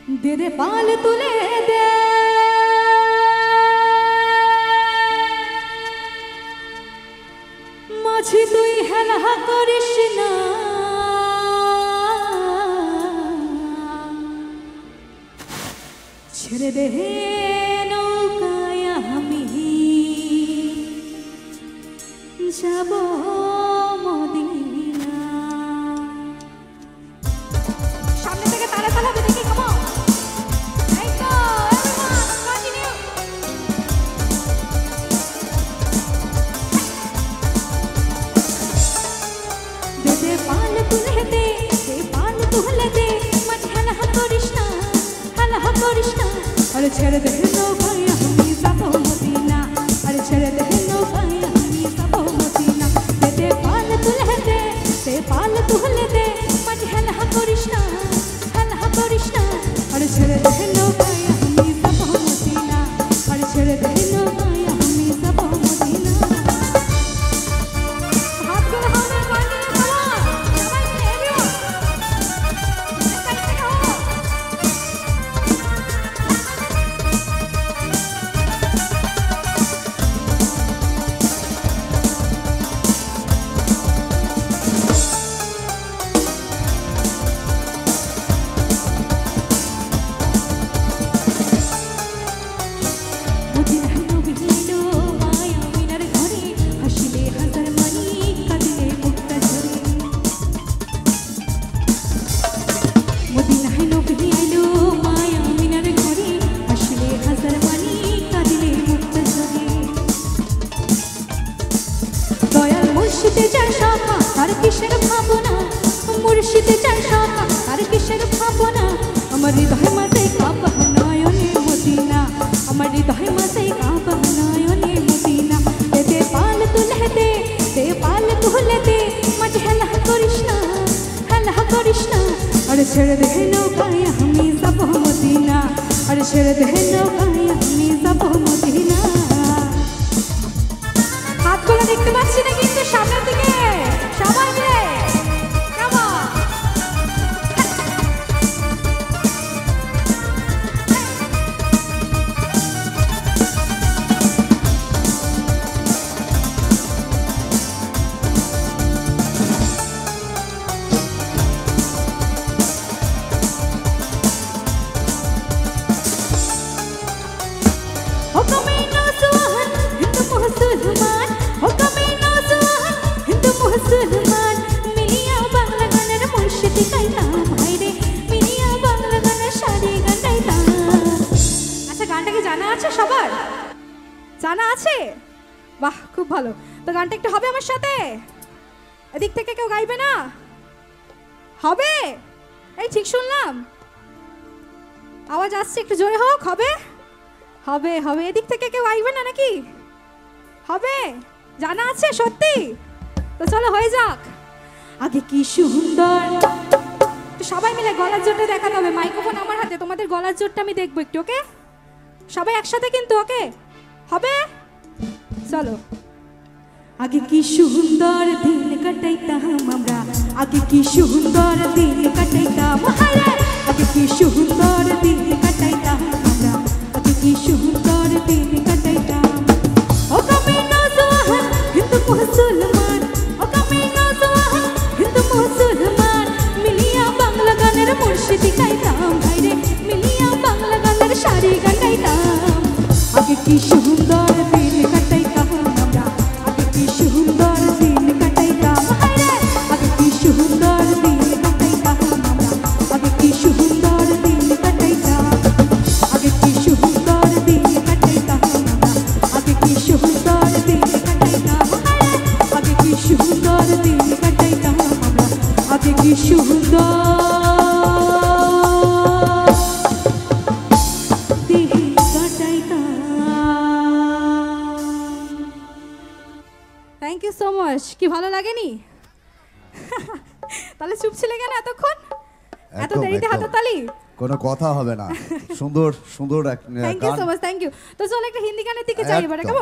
दे दे पाल तुले दे माझी तुई हेला करिस ना छेड़े दे नौकाया हमी जाबो मदिना सामने থেকে তালে তালে দেখি come on এই তো everyone continue दे दे पाल तुले दे पाल तुले दे मत हला करिस ना अरे छेड़ दे नौकाया हमी जाबो मदिना अरे छेड़ दे नौकाया हमी जाबो मदिना दे दे पाल तुले दे पाल तुले दे मत हला करिस ना अरे छेड़ दे नौकाया हमी जाबो मदिना अरे छेड़ दे नौकाया हमी जाबो मदिना हाथ को हाथ में बांध के चलो सबाई मिले एलियो एक साइड मुर्शिदे चार शाखा तार किशोर भावना मुर्शिदे चार शाखा तार किशोर भावना আমার হৃদয় মাঝে কাবা নয়নে মদিনা আমার হৃদয় মাঝে কাবা নয়নে মদিনা দে পাল তুলে দে পাল তুলে দে মাঝে হেলা করিস না আরে ছেড়ে দে নৌকায় আমি যাব মদিনা আরে ছেড়ে দে নৌকায় আমি যাব মদিনা হাতগুলো দেখতে পাচ্ছি না কিন্তু সামনের দিকে সবাই মিলে কাম অন हुक्मे नौजवान हिंदू मुसलमान हुक्मे नौजवान हिंदू मुसलमान मिलिया बांगला गाনের মুর্শিদ গাইতাম ভাইরে মিলিয়া বাংলা গানের শাড়ি গাইতাম আচ্ছা গানটা কি জানা আছে সবার জানা আছে বাহ খুব ভালো তো গানটা একটু হবে আমার সাথে এদিক থেকে কেউ গাইবে না হবে এই ঠিক শুনলাম আওয়াজ আসছে একটু জোরে হোক হবে হবে হবে এদিক থেকে কেউ আইবে না নাকি হবে জানা আছে সত্যি তো চলো হয়ে যাক আগে কি সুন্দর তো সবাই মিলে গলার জোরটা দেখাতে হবে মাইক্রোফোন আমার হাতে তোমাদের গলার জোরটা আমি দেখব একটু ওকে সবাই একসাথে কিন্তু ওকে হবে চলো আগে কি সুন্দর দিন কাটাইতাম আমরা আগে কি সুন্দর দিন কাটাইতাম হায়রে আগে কি সুন্দর দিন কাটাইতাম আমরা আগে কি সুন্দর দিন কাটাইতাম ও কামে নওজওয়ান হিন্দু মুসলমান ও কামে নওজওয়ান হিন্দু মুসলমান মিলিয়া বাংলা গানের মুর্শিদ গাইতাম ভাইরে মিলিয়া বাংলা গানের শাড়ি গাইতাম আগে কি সুন্দর দিন কাটাইতাম আমরা আগে কি সুন্দর দিন কাটাইতাম হায়রে আগে কি সুন্দর দিন কাটাইতাম আমরা আগে কি সুন্দর দিন কাটাইতাম আগে কি সুন্দর দিন কাটাইতাম আমরা আগে কি সুন্দর দিন কাটাইতাম হায়রে আগে কি সুন্দর দিন কাটাইতাম আমরা আগে কি সুন্দর থ্যাংক ইউ সো মাচ কি ভালো লাগেনি তাহলে চুপ ছিলে কেন এতক্ষণ এত দেরিতে হাততালি কোনো কথা হবে না সুন্দর সুন্দর thank you so much thank you তো চলো একটা হিন্দি গানের দিকে যাই এবারে কেমন